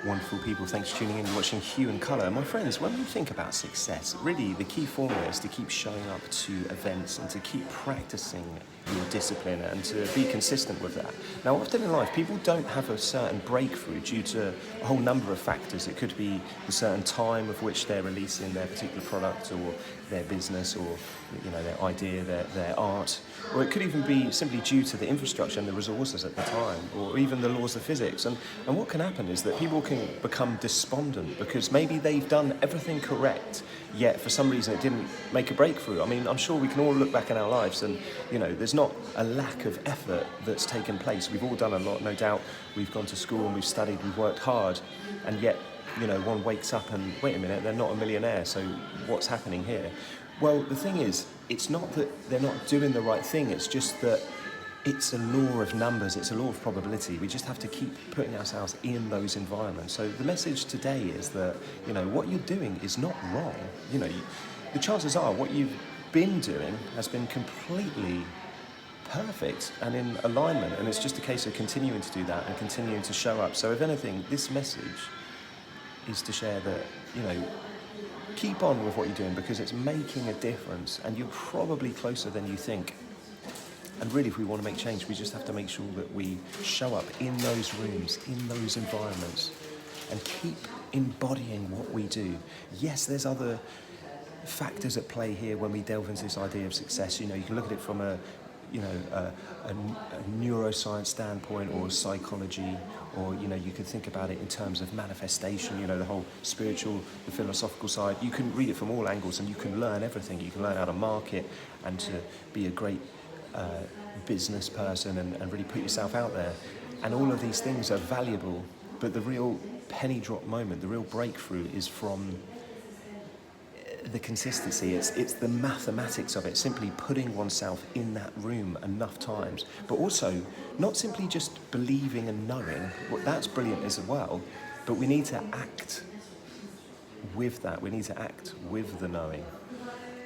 Wonderful people, thanks for tuning in and watching Hue and Colour. My friends, when we think about success, really the key formula is to keep showing up to events and to keep practicing your discipline and to be consistent with that. Now, often in life, people don't have a certain breakthrough due to a whole number of factors. It could be the certain time of which they're releasing their particular product or their business or their idea, their art, or it could even be simply due to the infrastructure and the resources at the time, or even the laws of physics. And what can happen is that people can become despondent because maybe they've done everything correct, yet for some reason it didn't make a breakthrough. I mean, I'm sure we can all look back in our lives and, there's not a lack of effort that's taken place. We've all done a lot, no doubt. We've gone to school and we've studied, we've worked hard, and yet, one wakes up and, wait a minute, they're not a millionaire, so what's happening here? Well, the thing is, it's not that they're not doing the right thing, it's just that it's a law of numbers, it's a law of probability. We just have to keep putting ourselves in those environments. So the message today is that, what you're doing is not wrong. The chances are what you've been doing has been completely perfect and in alignment, and it's just a case of continuing to do that and continuing to show up. So if anything, this message is to share that, keep on with what you're doing because it's making a difference and you're probably closer than you think. And really, if we want to make change, we just have to make sure that we show up in those rooms, in those environments, and keep embodying what we do. Yes, there's other factors at play here when we delve into this idea of success. You can look at it from a neuroscience standpoint or psychology, or you could think about it in terms of manifestation, the whole spiritual, the philosophical side. You can read it from all angles and you can learn everything. You can learn how to market and to be a great business person and really put yourself out there. And all of these things are valuable, but the real penny drop moment, the real breakthrough is from the consistency. It's the mathematics of it, simply putting oneself in that room enough times, but also not simply just believing and knowing. Well, that's brilliant as well, but we need to act with that. We need to act with the knowing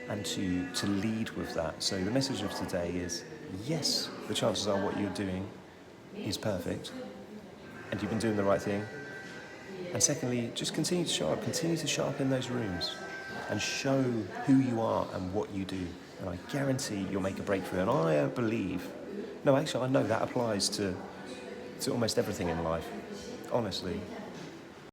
and to lead with that. So the message of today is, yes, the chances are what you're doing is perfect and you've been doing the right thing. And secondly, just continue to show up in those rooms and show who you are and what you do. And I guarantee you'll make a breakthrough. And I know that applies to almost everything in life, honestly.